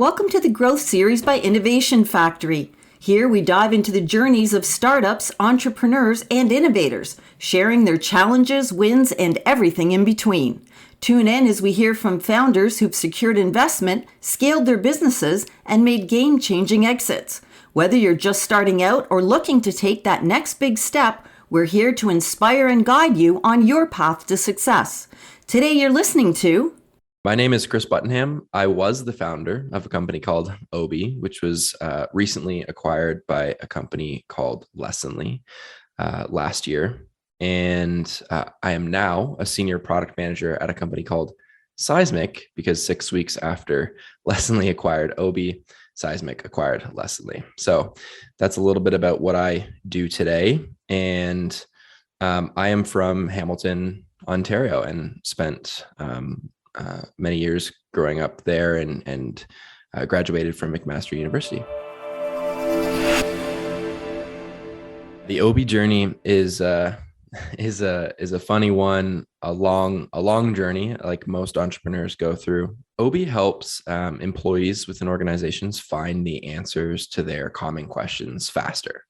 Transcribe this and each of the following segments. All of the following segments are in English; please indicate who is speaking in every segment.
Speaker 1: Welcome to the Growth Series by Innovation Factory. Here we dive into the journeys of startups, entrepreneurs, and innovators, sharing their challenges, wins, and everything in between. Tune in as we hear from founders who've secured investment, scaled their businesses, and made game-changing exits. Whether you're just starting out or looking to take that next big step, we're here to inspire and guide you on your path to success. Today you're listening to
Speaker 2: My name is Chris Buttenham. I was the founder of a company called Obie, which was recently acquired by a company called Lessonly last year. And I am now a senior product manager at a company called Seismic, because 6 weeks after Lessonly acquired Obie, Seismic acquired Lessonly. So that's a little bit about what I do today. And I am from Hamilton, Ontario, and spent many years growing up there and graduated from McMaster University. The Obie journey is a funny one, a long journey, like most entrepreneurs go through. Obie helps employees within organizations find the answers to their common questions faster.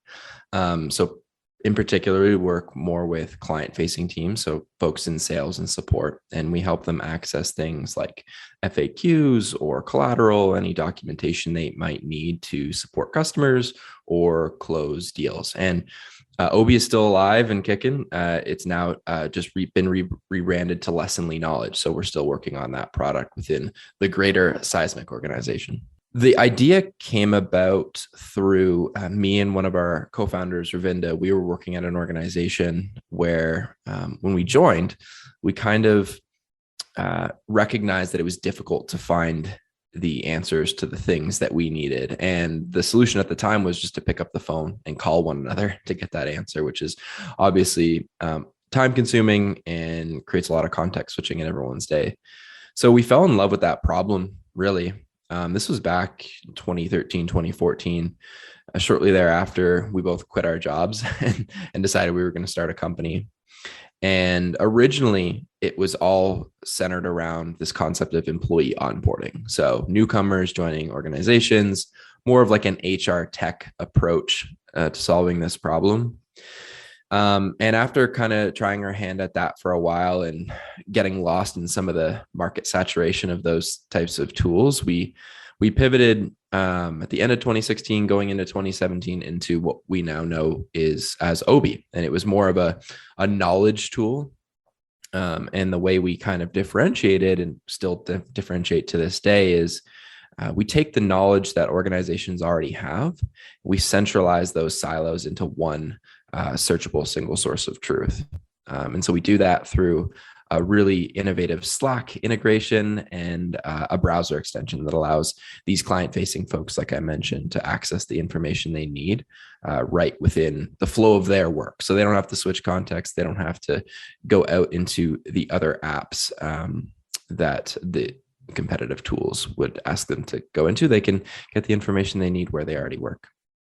Speaker 2: So in particular, we work more with client-facing teams, so folks in sales and support, and we help them access things like FAQs or collateral, any documentation they might need to support customers or close deals. And Obie is still alive and kicking. It's now just been rebranded to Lessonly Knowledge, so we're still working on that product within the greater Seismic organization. The idea came about through me and one of our co-founders, Ravinda. We were working at an organization where when we joined, we kind of recognized that it was difficult to find the answers to the things that we needed. And the solution at the time was just to pick up the phone and call one another to get that answer, which is obviously time consuming and creates a lot of context switching in everyone's day. So we fell in love with that problem, really. This was back 2013, 2014. Shortly thereafter, we both quit our jobs and decided we were going to start a company. And originally, it was all centered around this concept of employee onboarding. So newcomers joining organizations, more of like an HR tech approach to solving this problem. And after kind of trying our hand at that for a while and getting lost in some of the market saturation of those types of tools, we pivoted at the end of 2016, going into 2017, into what we now know is as Obie. And it was more of a knowledge tool. And the way we kind of differentiated and still differentiate to this day is we take the knowledge that organizations already have, we centralize those silos into one searchable single source of truth. And so we do that through a really innovative Slack integration and a browser extension that allows these client-facing folks, like I mentioned, to access the information they need right within the flow of their work. So they don't have to switch context. They don't have to go out into the other apps that the competitive tools would ask them to go into. They can get the information they need where they already work.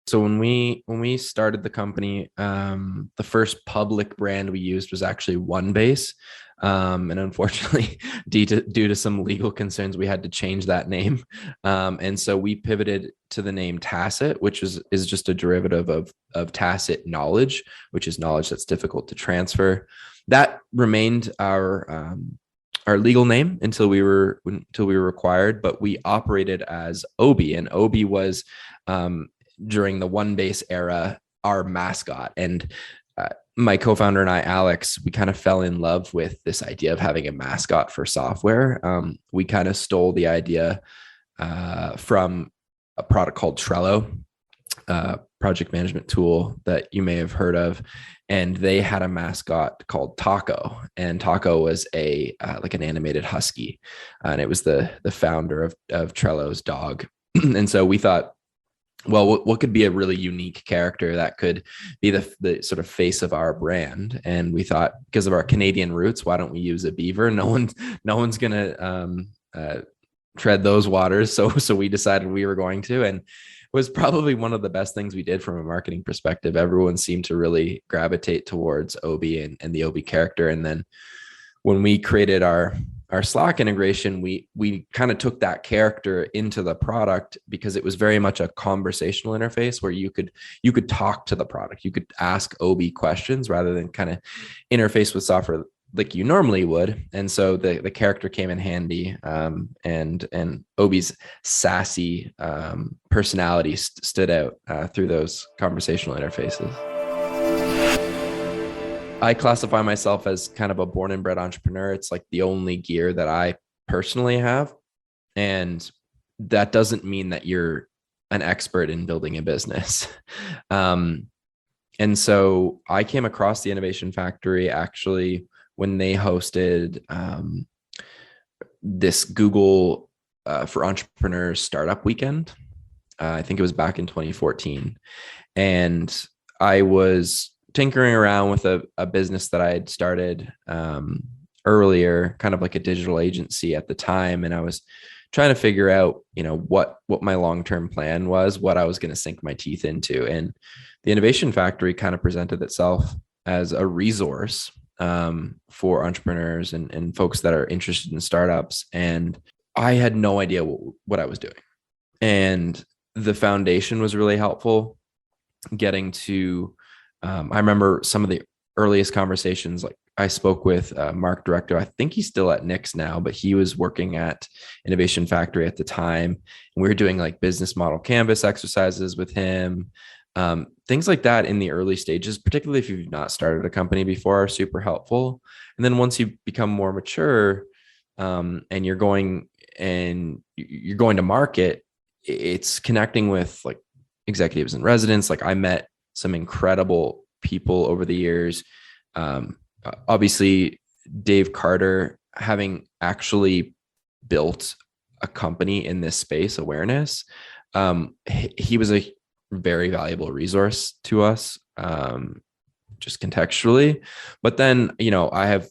Speaker 2: So when we started the company, the first public brand we used was actually OneBase. And unfortunately, due to some legal concerns, we had to change that name. And so we pivoted to the name Tacit, which is just a derivative of tacit knowledge, which is knowledge that's difficult to transfer. That remained our legal name until we were acquired, but we operated as Obie, and Obie was during the OneBase era our mascot. And my co-founder and I, Alex, we kind of fell in love with this idea of having a mascot for software. We kind of stole the idea from a product called Trello, project management tool that you may have heard of. And they had a mascot called Taco, and Taco was like an animated husky. And it was the founder of Trello's dog. And so we thought, well, what could be a really unique character that could be the sort of face of our brand? And we thought, because of our Canadian roots, why don't we use a beaver? No one's gonna tread those waters. So we decided we were going to, and it was probably one of the best things we did from a marketing perspective. Everyone seemed to really gravitate towards Obie and the Obie character. And then when we created our our Slack integration, we kind of took that character into the product because it was very much a conversational interface where you could talk to the product. You could ask Obie questions rather than kind of interface with software like you normally would. And so the character came in handy. And Obie's sassy personality stood out through those conversational interfaces. I classify myself as kind of a born and bred entrepreneur. It's like the only gear that I personally have. And that doesn't mean that you're an expert in building a business. And so I came across the Innovation Factory actually when they hosted this Google for Entrepreneurs Startup Weekend. I think it was back in 2014. And I was tinkering around with a business that I had started earlier, kind of like a digital agency at the time. And I was trying to figure out, what my long-term plan was, what I was going to sink my teeth into. And the Innovation Factory kind of presented itself as a resource for entrepreneurs and folks that are interested in startups. And I had no idea what I was doing. And the foundation was really helpful getting to, I remember some of the earliest conversations, like I spoke with Mark Director. I think he's still at Nix now, but he was working at Innovation Factory at the time. And we were doing like business model canvas exercises with him. Things like that in the early stages, particularly if you've not started a company before, are super helpful. And then once you become more mature and you're going to market, it's connecting with like executives and residents. Like I met some incredible people over the years. Obviously, Dave Carter, having actually built a company in this space, awareness, he was a very valuable resource to us, just contextually. But then, I have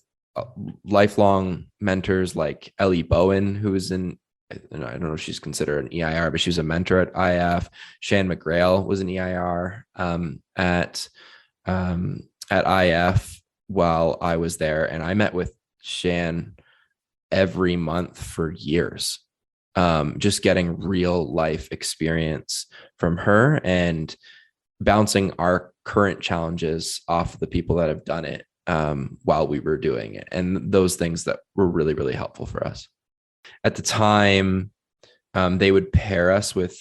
Speaker 2: lifelong mentors like Ellie Bowen, who was I don't know if she's considered an EIR, but she was a mentor at IF. Shan McGrail was an EIR at IF while I was there. And I met with Shan every month for years, just getting real life experience from her and bouncing our current challenges off the people that have done it while we were doing it. And those things that were really, really helpful for us. At the time, they would pair us with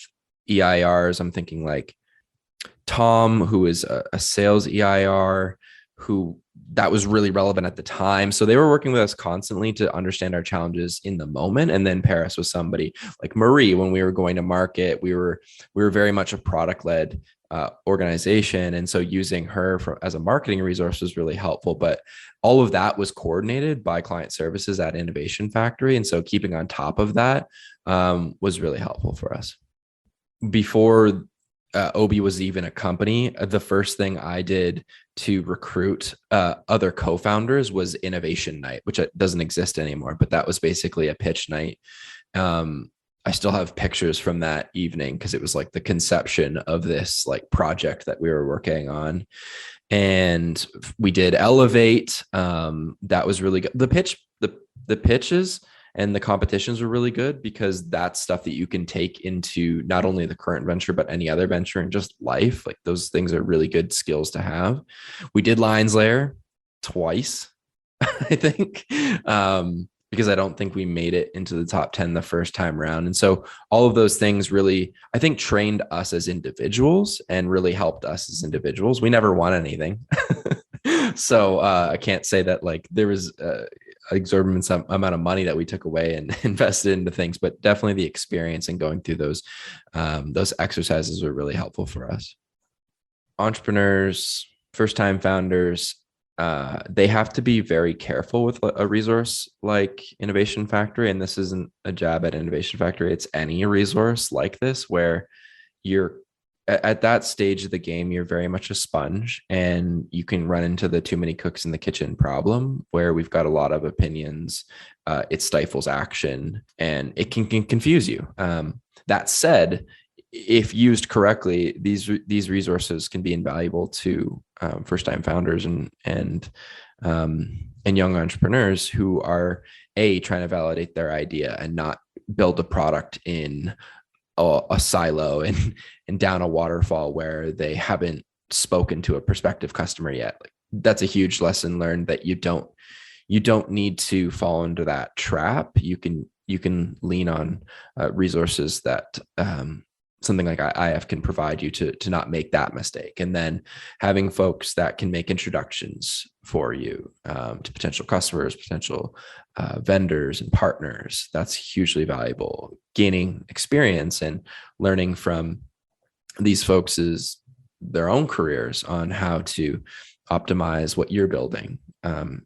Speaker 2: EIRs. I'm thinking like Tom, who is a sales EIR, who that was really relevant at the time. So they were working with us constantly to understand our challenges in the moment, and then pair us with somebody like Marie. When we were going to market, we were very much a product-led organization. And so using her as a marketing resource was really helpful. But all of that was coordinated by client services at Innovation Factory. And so keeping on top of that was really helpful for us. Before Obie was even a company, the first thing I did to recruit other co-founders was Innovation Night, which doesn't exist anymore, but that was basically a pitch night. I still have pictures from that evening because it was like the conception of this like project that we were working on. And we did Elevate. That was really good. The pitches and the competitions were really good because that's stuff that you can take into not only the current venture, but any other venture in just life. Like those things are really good skills to have. We did Lions Lair twice, I think, because I don't think we made it into the top 10 the first time around. And so all of those things really, I think, trained us as individuals and really helped us as individuals. We never won anything. So I can't say that like there was exorbitant amount of money that we took away and invested into things, but definitely the experience and going through those exercises were really helpful for us. Entrepreneurs, first-time founders, they have to be very careful with a resource like Innovation Factory. And this isn't a jab at Innovation Factory. It's any resource like this where you're at that stage of the game, you're very much a sponge and you can run into the too many cooks in the kitchen problem where we've got a lot of opinions. It stifles action and it can confuse you. That said, if used correctly, these resources can be invaluable to first-time founders and and young entrepreneurs who are trying to validate their idea and not build a product in a silo and down a waterfall where they haven't spoken to a prospective customer yet. Like, that's a huge lesson learned, that you don't need to fall into that trap. You can lean on resources that something like IF can provide you to not make that mistake. And then having folks that can make introductions for you to potential customers, potential vendors and partners, that's hugely valuable. Gaining experience and learning from these folks' their own careers on how to optimize what you're building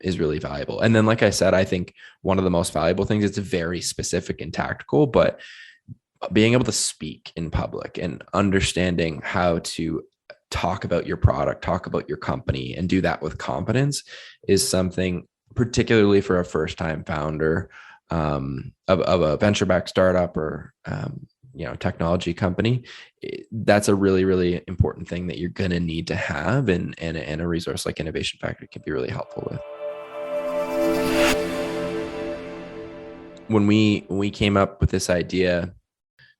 Speaker 2: is really valuable. And then, like I said, I think one of the most valuable things, it's very specific and tactical, but being able to speak in public and understanding how to talk about your product, talk about your company, and do that with confidence is something, particularly for a first-time founder of a venture-backed startup or technology company. That's a really, really important thing that you're going to need to have, and a resource like Innovation Factory can be really helpful with. When we came up with this idea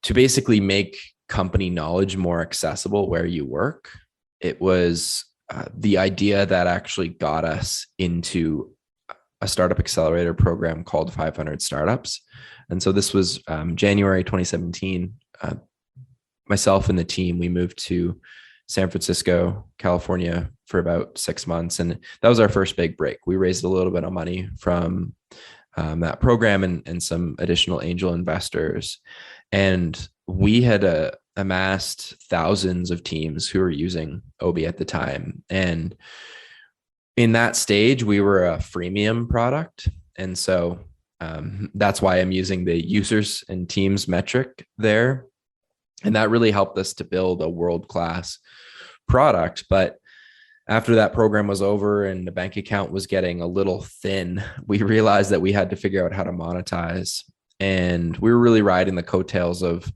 Speaker 2: to basically make company knowledge more accessible where you work, it was the idea that actually got us into a startup accelerator program called 500 Startups. And so this was January 2017. Myself and the team, we moved to San Francisco, California for about 6 months. And that was our first big break. We raised a little bit of money from that program and some additional angel investors. And we had amassed thousands of teams who were using Obie at the time. And in that stage, we were a freemium product. And so that's why I'm using the users and teams metric there. And that really helped us to build a world-class product. But after that program was over and the bank account was getting a little thin, we realized that we had to figure out how to monetize. And we were really riding the coattails of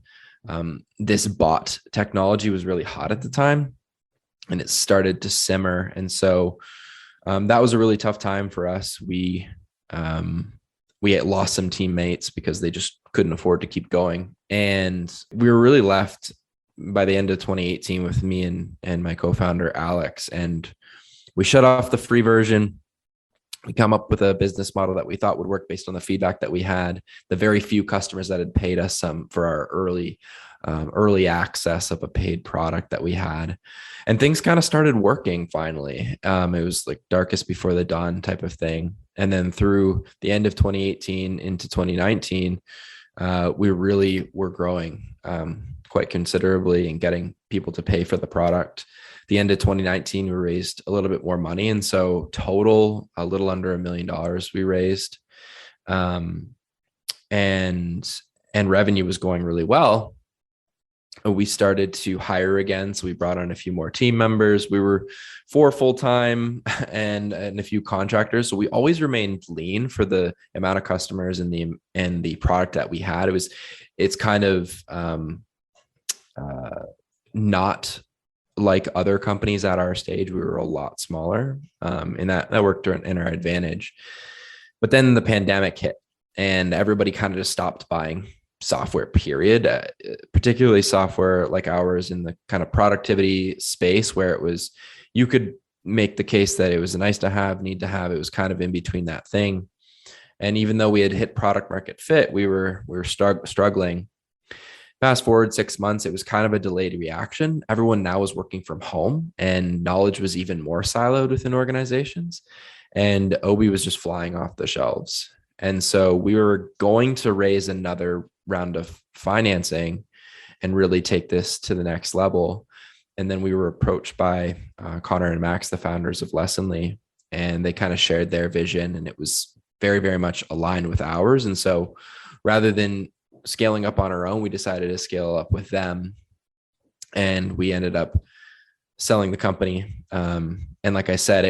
Speaker 2: this bot technology was really hot at the time, and it started to simmer. And so that was a really tough time for us. We had lost some teammates because they just couldn't afford to keep going. And we were really left by the end of 2018 with me and my co-founder, Alex. And we shut off the free version. We come up with a business model that we thought would work based on the feedback that we had, the very few customers that had paid us for our early access of a paid product that we had. And things kind of started working finally. It was like darkest before the dawn type of thing. And then through the end of 2018 into 2019, we really were growing quite considerably and getting people to pay for the product. The end of 2019, we raised a little bit more money. And so total, a little under $1 million we raised. And revenue was going really well. We started to hire again. So we brought on a few more team members. We were 4 full-time and a few contractors. So we always remained lean for the amount of customers and the product that we had. It's kind of not like other companies at our stage. We were a lot smaller, and that worked in our advantage. But then the pandemic hit and everybody kind of just stopped buying software, period, particularly software like ours in the kind of productivity space where you could make the case that it was a nice to have, need to have. It was kind of in between that thing. And even though we had hit product market fit, we were struggling. Fast forward 6 months, it was kind of a delayed reaction. Everyone now was working from home and knowledge was even more siloed within organizations. And Obie was just flying off the shelves. And so we were going to raise another round of financing and really take this to the next level. And then we were approached by Connor and Max, the founders of Lessonly, and they kind of shared their vision, and it was very, very much aligned with ours. And so rather than scaling up on our own, we decided to scale up with them, and we ended up selling the company. And like I said,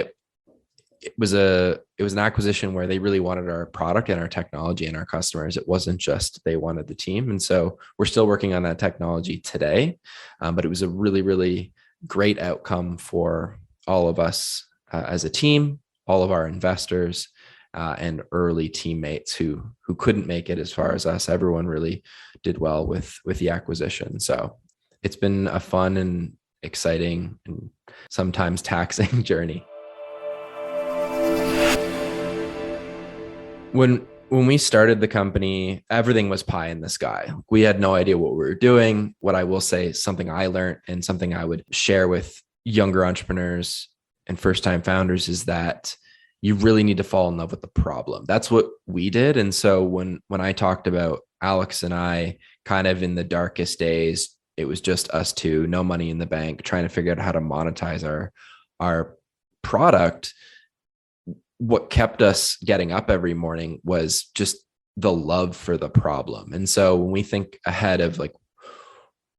Speaker 2: it was an acquisition where they really wanted our product and our technology and our customers. It wasn't just they wanted the team. And so we're still working on that technology today. But it was a really, really great outcome for all of us as a team. all of our investors and early teammates who couldn't make it as far as us. Everyone really did well with the acquisition. So it's been a fun and exciting and sometimes taxing journey. When we started the company, everything was pie in the sky. We had no idea what we were doing. What I will say, something I learned and something I would share with younger entrepreneurs and first-time founders, is that you really need to fall in love with the problem. That's what we did. And so when I talked about Alex and I kind of in the darkest days, it was just us two, no money in the bank, trying to figure out how to monetize our product. What kept us getting up every morning was just the love for the problem. And so when we think ahead of like,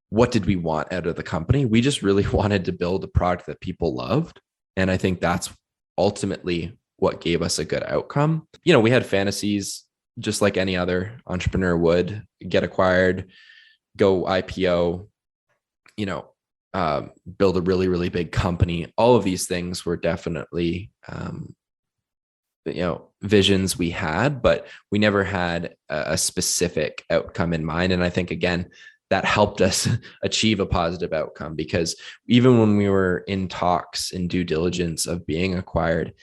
Speaker 2: what did we want out of the company? We just really wanted to build a product that people loved. And I think that's ultimately what gave us a good outcome. You know, we had fantasies just like any other entrepreneur would: get acquired, go IPO, build a really, really big company. All of these things were definitely, visions we had, but we never had a specific outcome in mind. And I think, again, that helped us achieve a positive outcome, because even when we were in talks in due diligence of being acquired,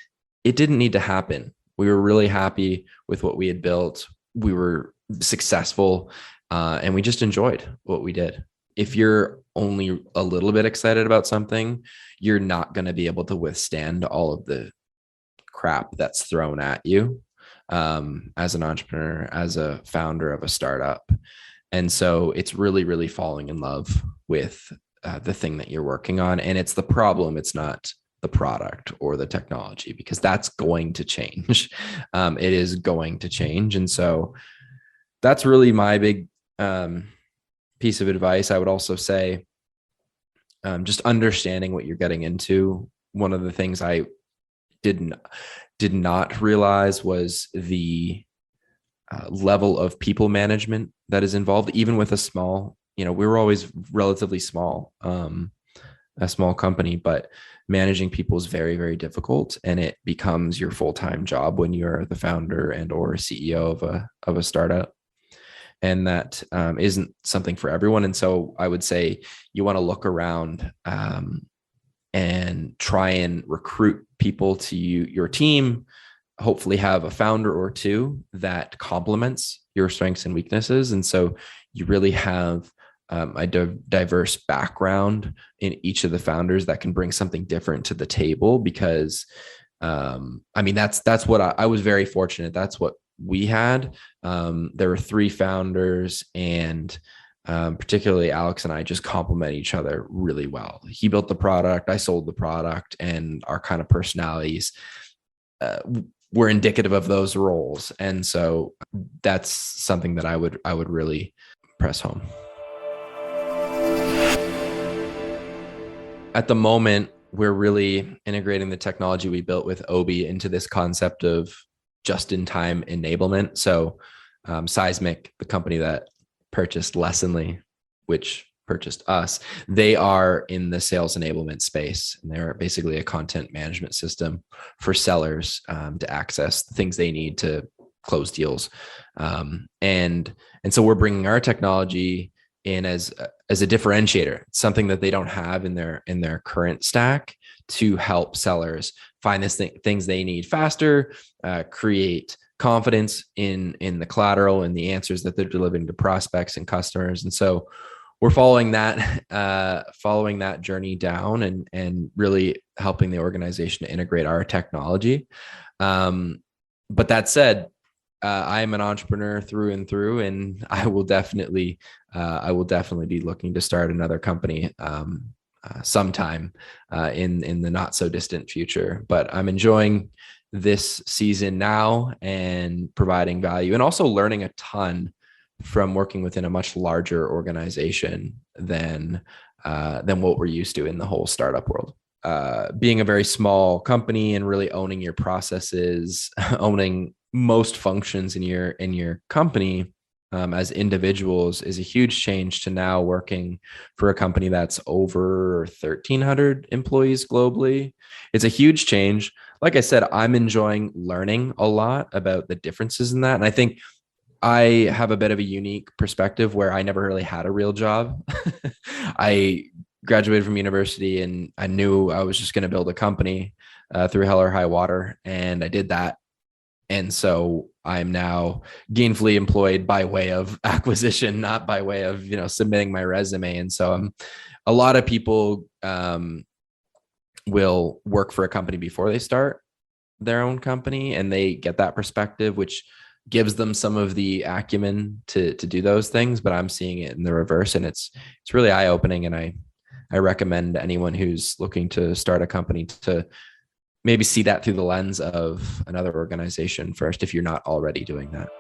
Speaker 2: it didn't need to happen. We were really happy with what we had built. We were successful, and we just enjoyed what we did. If you're only a little bit excited about something, you're not going to be able to withstand all of the crap that's thrown at you as an entrepreneur, as a founder of a startup. And so it's really, really falling in love with the thing that you're working on. And it's the problem. It's not the product or the technology, because that's going to change. It is going to change. And so that's really my big piece of advice. I would also say just understanding what you're getting into. One of the things I did not realize was the level of people management that is involved, even with a small, we were always relatively small, a small company, but managing people is very, very difficult, and it becomes your full-time job when you're the founder and or CEO of a startup. And that isn't something for everyone. And so I would say you want to look around and try and recruit people to your team. Hopefully have a founder or two that complements your strengths and weaknesses. And so you really have a diverse background in each of the founders that can bring something different to the table, because that's what I was very fortunate. That's what we had. There were 3 founders, and particularly Alex and I just complement each other really well. He built the product, I sold the product, and our kind of personalities were indicative of those roles. And so that's something that I would really press home. At the moment, we're really integrating the technology we built with Obie into this concept of just-in-time enablement. So Seismic, the company that purchased Lessonly, which purchased us, they are in the sales enablement space, and they're basically a content management system for sellers to access the things they need to close deals. And so we're bringing our technology in as a differentiator, something that they don't have in their current stack, to help sellers find things they need faster, create confidence in the collateral and the answers that they're delivering to prospects and customers. And so we're following that journey down and really helping the organization to integrate our technology. But that said, I am an entrepreneur through and through, and I will definitely be looking to start another company sometime in the not so distant future. But I'm enjoying this season now and providing value, and also learning a ton from working within a much larger organization than what we're used to in the whole startup world. Being a very small company and really owning your processes, owning most functions in your company as individuals is a huge change to now working for a company that's over 1,300 employees globally. It's a huge change, like I said, I'm enjoying learning a lot about the differences in that. And I think I have a bit of a unique perspective where I never really had a real job. I graduated from university and I knew I was just going to build a company through hell or high water. And I did that. And so I'm now gainfully employed by way of acquisition, not by way of, submitting my resume. And so a lot of people will work for a company before they start their own company, and they get that perspective, which gives them some of the acumen to do those things. But I'm seeing it in the reverse, and it's really eye-opening. And I recommend anyone who's looking to start a company to maybe see that through the lens of another organization first, if you're not already doing that.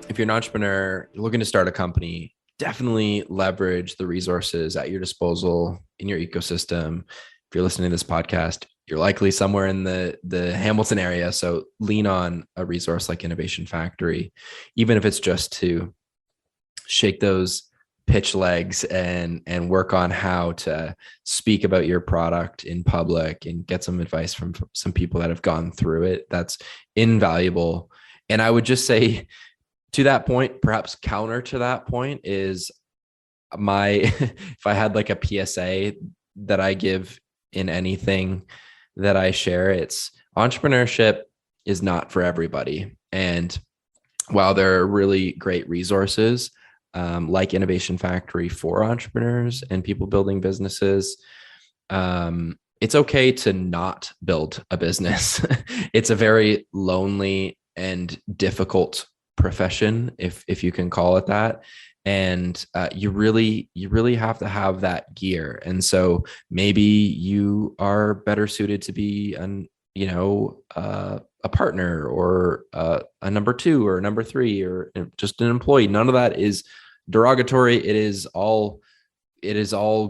Speaker 2: If you're an entrepreneur, you're looking to start a company, definitely leverage the resources at your disposal in your ecosystem. If you're listening to this podcast, you're likely somewhere in the Hamilton area. So lean on a resource like Innovation Factory, even if it's just to shake those pitch legs and work on how to speak about your product in public and get some advice from some people that have gone through it. That's invaluable. And I would just say, to that point, perhaps counter to that point, is if I had like a PSA that I give in anything that I share, it's entrepreneurship is not for everybody. And while there are really great resources like Innovation Factory for entrepreneurs and people building businesses, it's okay to not build a business. It's a very lonely and difficult profession, if you can call it that. And you really have to have that gear. And so maybe you are better suited to be a partner or a number two or a number three or just an employee. None of that is derogatory. It is all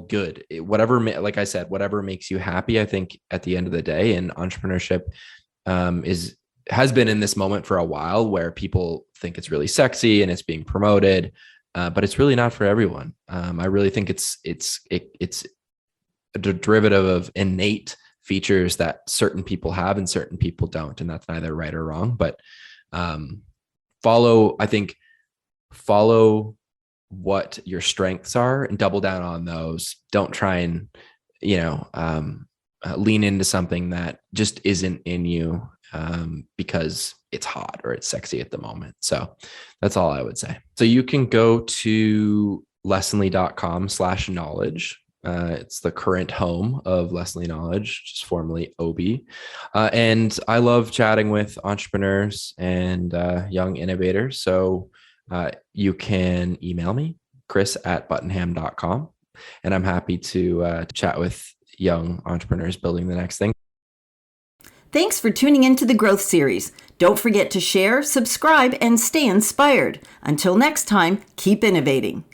Speaker 2: good. Like I said, whatever makes you happy, I think at the end of the day. And entrepreneurship has been in this moment for a while where people think it's really sexy and it's being promoted, but it's really not for everyone. I really think it's a derivative of innate features that certain people have and certain people don't, and that's neither right or wrong. But follow what your strengths are and double down on those. Don't try and lean into something that just isn't in you because it's hot or it's sexy at the moment. So that's all I would say. So you can go to lessonly.com/knowledge. It's the current home of Lessonly Knowledge, just formerly Obie. And I love chatting with entrepreneurs and young innovators. So you can email me, chris@buttenham.com. And I'm happy to chat with young entrepreneurs building the next thing.
Speaker 1: Thanks for tuning into the Growth Series. Don't forget to share, subscribe, and stay inspired. Until next time, keep innovating.